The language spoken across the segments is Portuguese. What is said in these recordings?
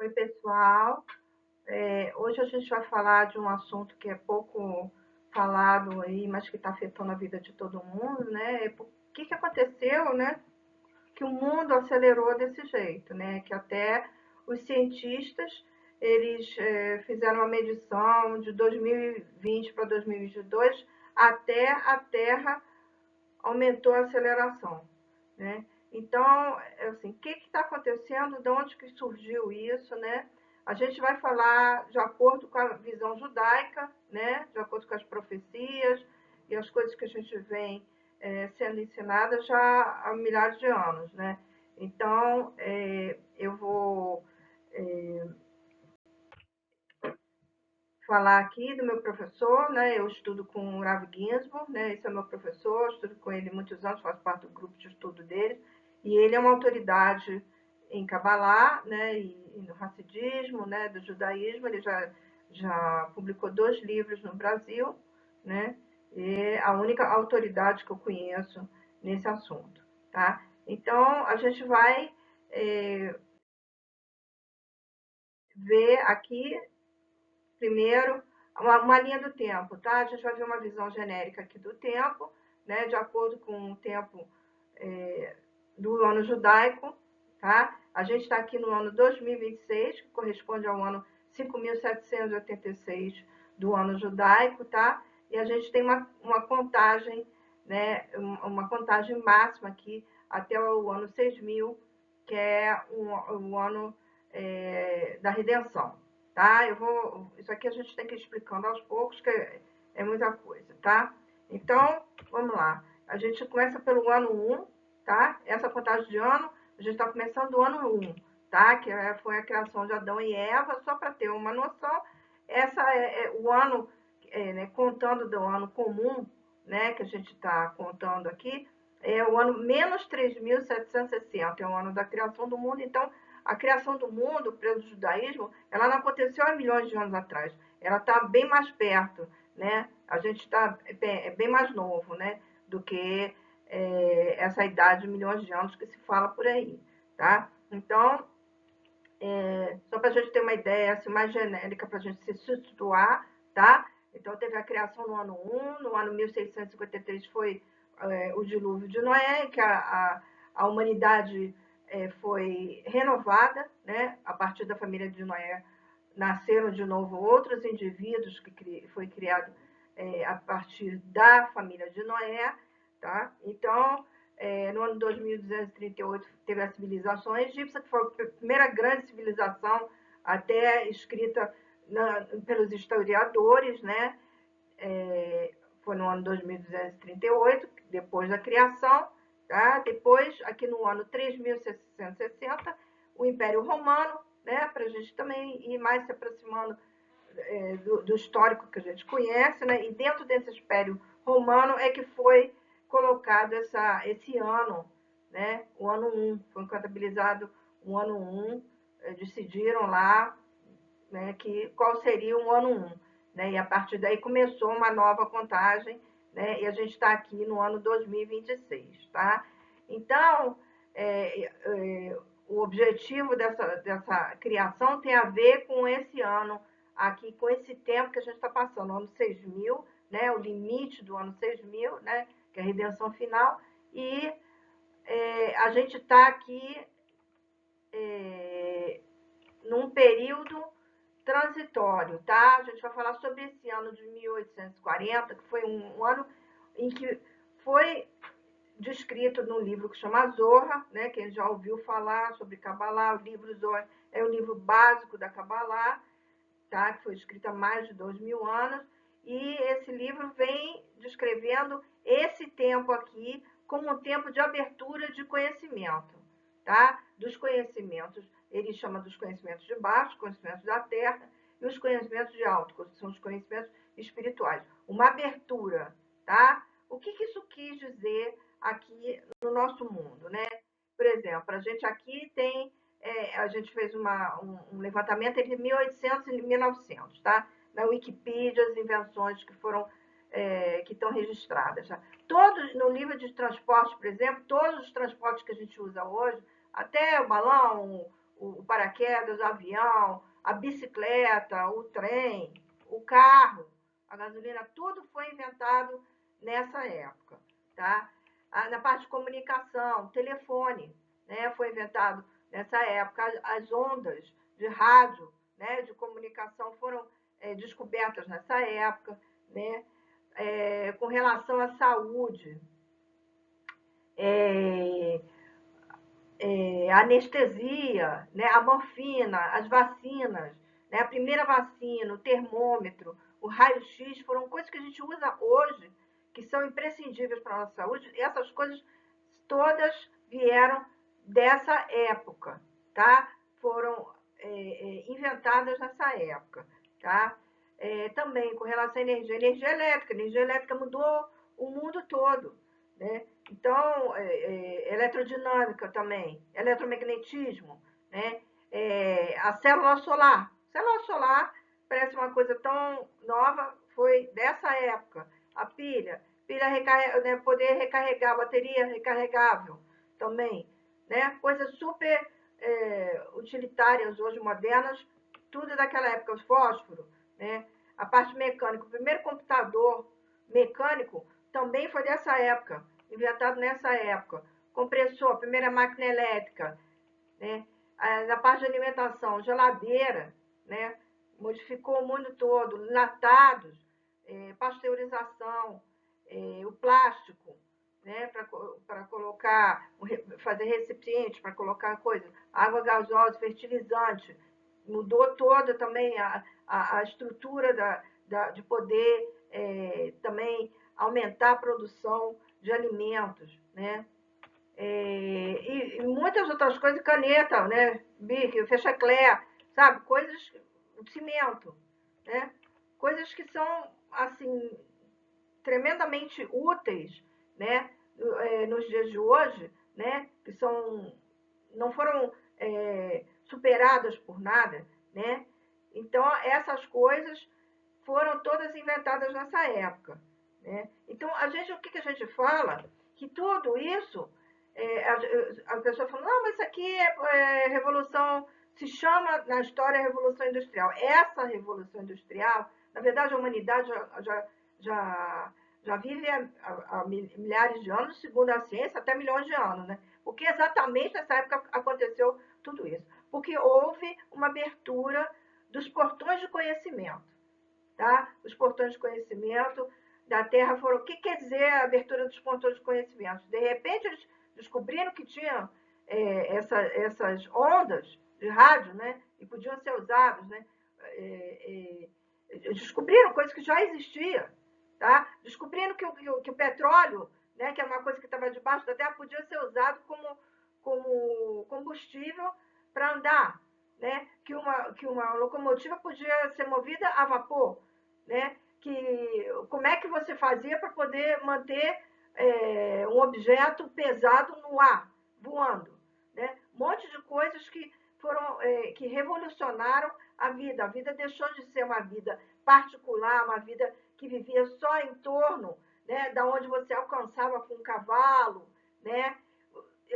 Oi, pessoal. Hoje a gente vai falar de um assunto que é pouco falado aí, mas que está afetando a vida de todo mundo, né? O que aconteceu, né? Que o mundo acelerou desse jeito, né? Que até os cientistas eles fizeram uma medição de 2020 para 2022, até a Terra aumentou a aceleração, né? Então, assim, o que está acontecendo? De onde que surgiu isso, né? A gente vai falar de acordo com a visão judaica, né? De acordo com as profecias e as coisas que a gente vem sendo ensinada já há milhares de anos, né? Então, eu vou falar aqui do meu professor, né? Eu estudo com o Rav Ginsburg, né? Esse é o meu professor, estudo com ele há muitos anos, faço parte do grupo de estudo dele, e ele é uma autoridade em Kabbalah, né? E no Hassidismo, né? Do judaísmo, ele já publicou 2 livros no Brasil, né? E é a única autoridade que eu conheço nesse assunto, tá? Então, a gente vai ver aqui primeiro, uma linha do tempo, tá? A gente vai ver uma visão genérica aqui do tempo, né? De acordo com o tempo do ano judaico, tá? A gente está aqui no ano 2026, que corresponde ao ano 5.786 do ano judaico, tá? E a gente tem uma contagem, né? Uma contagem máxima aqui até o ano 6.000, que é o ano da redenção, tá? Isso aqui a gente tem que ir explicando aos poucos, que é muita coisa, tá? Então, vamos lá. A gente começa pelo ano 1, tá? Essa contagem de ano, a gente está começando do ano 1, tá? Que foi a criação de Adão e Eva, só para ter uma noção. Essa é o ano, né, contando do ano comum, né, que a gente está contando aqui, é o ano menos 3.760, é o ano da criação do mundo. Então, a criação do mundo, pelo judaísmo, ela não aconteceu há milhões de anos atrás. Ela está bem mais perto, né? A gente está bem mais novo, né? Do que essa idade de milhões de anos que se fala por aí, tá? Então, só para a gente ter uma ideia assim, mais genérica, para a gente se situar, tá? Então, teve a criação no ano 1, no ano 1653 foi o dilúvio de Noé, que a humanidade foi renovada, né? A partir da família de Noé nasceram de novo outros indivíduos que foi criado a partir da família de Noé, tá? Então, no ano 2238 teve a civilização egípcia, que foi a primeira grande civilização até escrita pelos historiadores, né? Foi no ano 2238, depois da criação, tá? Depois, aqui no ano 3660, o Império Romano, né? Para a gente também ir mais se aproximando do histórico que a gente conhece, né? E dentro desse Império Romano é que foi colocado esse ano, né? O ano 1, foi contabilizado o ano 1, decidiram lá, né, qual seria o ano 1, né? E a partir daí começou uma nova contagem, né? E a gente está aqui no ano 2026, tá? Então, o objetivo dessa criação tem a ver com esse ano aqui, com esse tempo que a gente está passando, o ano 6.000, né? O limite do ano 6.000, né? Que é a redenção final, e a gente está aqui num período transitório, tá? A gente vai falar sobre esse ano de 1840, que foi um ano em que foi descrito num livro que chama Zorra, né? Quem já ouviu falar sobre Kabbalah, o livro Zorra é o livro básico da Kabbalah, tá? Que foi escrito há mais de 2.000 anos, e esse livro vem descrevendo esse tempo aqui como um tempo de abertura de conhecimento, tá? Dos conhecimentos, ele chama dos conhecimentos de baixo, conhecimentos da terra, e os conhecimentos de alto, que são os conhecimentos espirituais. Uma abertura, tá? O que isso quis dizer aqui no nosso mundo, né? Por exemplo, a gente aqui tem a gente fez um levantamento entre 1800 e 1900, tá? Na Wikipedia, as invenções que foram que estão registradas. Tá? Todos, no livro de transporte, por exemplo, todos os transportes que a gente usa hoje, até o balão, o paraquedas, o avião, a bicicleta, o trem, o carro, a gasolina, tudo foi inventado nessa época, tá? Na parte de comunicação, telefone, né, foi inventado nessa época. As ondas de rádio, né, de comunicação foram descobertas nessa época, né? Com relação à saúde, a anestesia, né, a morfina, as vacinas, né, a primeira vacina, o termômetro, o raio-x, foram coisas que a gente usa hoje, que são imprescindíveis para a nossa saúde, e essas coisas todas vieram dessa época, tá? Foram inventadas nessa época, tá? Também com relação à energia elétrica mudou o mundo todo, né? Então, eletrodinâmica também, eletromagnetismo, né? A célula solar parece uma coisa tão nova, foi dessa época. A pilha né, poder recarregar, bateria recarregável também, né? Coisas super utilitárias hoje, modernas, tudo daquela época, os fósforos, né? A parte mecânica, o primeiro computador mecânico também foi dessa época, inventado nessa época. Compressor, a primeira máquina elétrica, né? Na parte de alimentação, geladeira, né? Modificou o mundo todo, enlatados, pasteurização, o plástico, né? Para colocar, fazer recipiente, para colocar coisas, água gasosa, fertilizante, mudou toda também a estrutura de poder também aumentar a produção de alimentos, né? E muitas outras coisas, caneta, né? Bic, fechaclé, sabe? Coisas, cimento, né? Coisas que são, assim, tremendamente úteis, né? Nos dias de hoje, né? Que não foram superadas por nada, né? Então, essas coisas foram todas inventadas nessa época, né? Então, o que a gente fala? Que tudo isso, a pessoa fala, não, mas isso aqui é revolução, se chama na história Revolução Industrial. Essa Revolução Industrial, na verdade, a humanidade já vive há milhares de anos, segundo a ciência, até milhões de anos, né? Porque exatamente nessa época aconteceu tudo isso. Porque houve uma abertura dos portões de conhecimento, tá? Os portões de conhecimento da Terra foram... O que quer dizer a abertura dos portões de conhecimento? De repente, eles descobriram que tinha essas ondas de rádio, né? E podiam ser usadas, né? Descobriram coisas que já existiam, tá? Descobriram que o petróleo, né? Que é uma coisa que estava debaixo da Terra, podia ser usado como combustível para andar, né? Que uma locomotiva podia ser movida a vapor, né? Como é que você fazia para poder manter um objeto pesado no ar, voando, né? Um monte de coisas que revolucionaram a vida. A vida deixou de ser uma vida particular, uma vida que vivia só em torno, né, da onde você alcançava com um cavalo, né,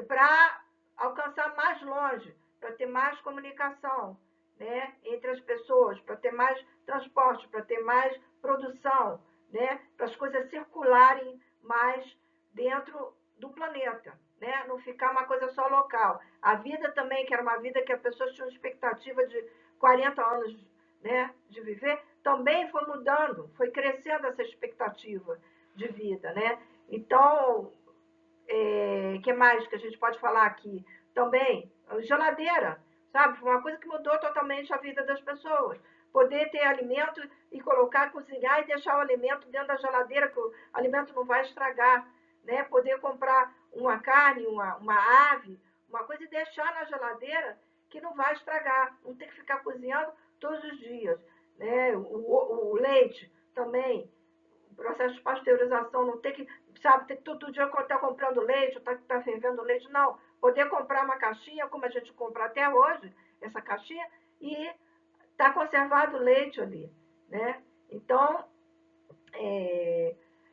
para alcançar mais longe, para ter mais comunicação, né, entre as pessoas, para ter mais transporte, para ter mais produção, né, para as coisas circularem mais dentro do planeta, né, não ficar uma coisa só local. A vida também, que era uma vida que as pessoas tinham expectativa de 40 anos, né, de viver, também foi mudando, foi crescendo essa expectativa de vida, né? Então, que mais que a gente pode falar aqui? Também, geladeira, sabe? Foi uma coisa que mudou totalmente a vida das pessoas. Poder ter alimento e colocar, cozinhar e deixar o alimento dentro da geladeira, que o alimento não vai estragar, né? Poder comprar uma carne, uma ave, uma coisa e deixar na geladeira que não vai estragar, não tem que ficar cozinhando todos os dias, né? O leite também, o processo de pasteurização, não tem que, sabe, tem que todo dia estar comprando leite, ou tá fervendo leite, não. Poder comprar uma caixinha, como a gente compra até hoje, essa caixinha, e tá conservado o leite ali, né? Então,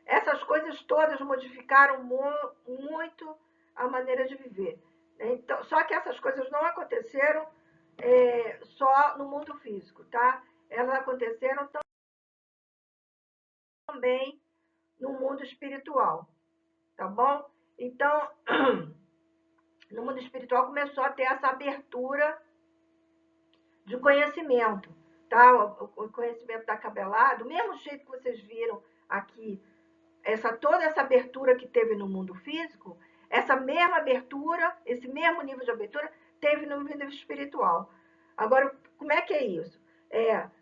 essas coisas todas modificaram muito a maneira de viver. Então, só que essas coisas não aconteceram só no mundo físico, tá? Elas aconteceram também no mundo espiritual, tá bom? Então, no mundo espiritual começou a ter essa abertura de conhecimento, tá? O conhecimento da Kabbalah, do mesmo jeito que vocês viram aqui, toda essa abertura que teve no mundo físico, essa mesma abertura, esse mesmo nível de abertura, teve no nível espiritual. Agora, como é que é isso?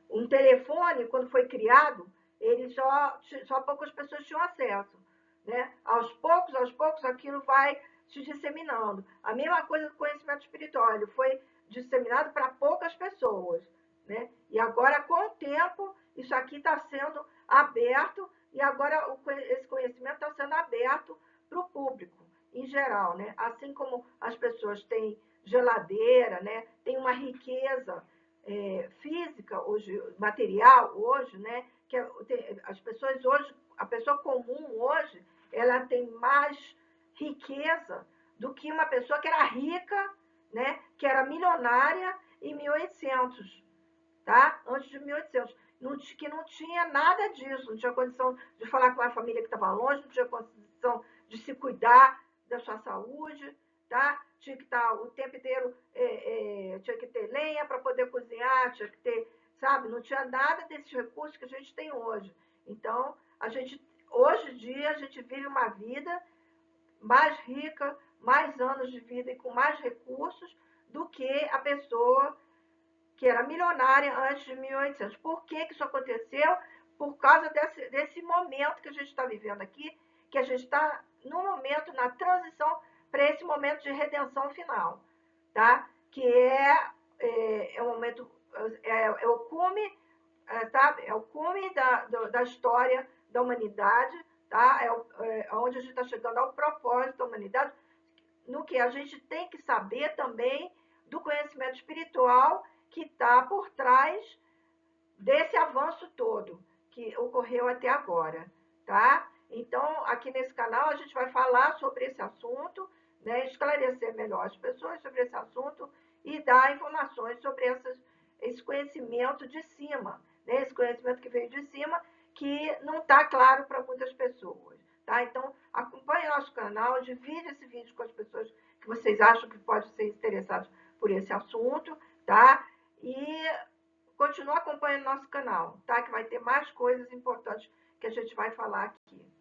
Um telefone, quando foi criado, ele só poucas pessoas tinham acesso, né? Aos poucos, aquilo vai se disseminando. A mesma coisa do conhecimento espiritual, ele foi disseminado para poucas pessoas, né? E agora, com o tempo, isso aqui está sendo aberto e agora esse conhecimento está sendo aberto para o público em geral, né? Assim como as pessoas têm geladeira, né? Tem uma riqueza física hoje, material hoje, né? Que as pessoas hoje, a pessoa comum hoje, ela tem mais riqueza do que uma pessoa que era rica, né? Que era milionária em 1800, tá? Antes de 1800. Que não tinha nada disso, não tinha condição de falar com a família que estava longe, não tinha condição de se cuidar da sua saúde, tá? Tinha que estar o tempo inteiro, tinha que ter lenha para poder cozinhar, tinha que ter, sabe? Não tinha nada desses recursos que a gente tem hoje. Então, hoje em dia, a gente vive uma vida mais rica, mais anos de vida e com mais recursos do que a pessoa que era milionária antes de 1800. Por que isso aconteceu? Por causa desse momento que a gente está vivendo aqui, que a gente está no momento, na transição para esse momento de redenção final, tá? Que é o momento, é o cume, tá? É o cume da história da humanidade, tá? Onde a gente está chegando ao propósito da humanidade, no que a gente tem que saber também do conhecimento espiritual que está por trás desse avanço todo que ocorreu até agora, tá? Então, aqui nesse canal a gente vai falar sobre esse assunto, né, esclarecer melhor as pessoas sobre esse assunto e dar informações sobre esse conhecimento de cima, né, esse conhecimento que veio de cima, que não está claro para muitas pessoas, tá? Então, acompanhe nosso canal, divide esse vídeo com as pessoas que vocês acham que podem ser interessadas por esse assunto, tá? E continua acompanhando nosso canal, tá? Que vai ter mais coisas importantes que a gente vai falar aqui.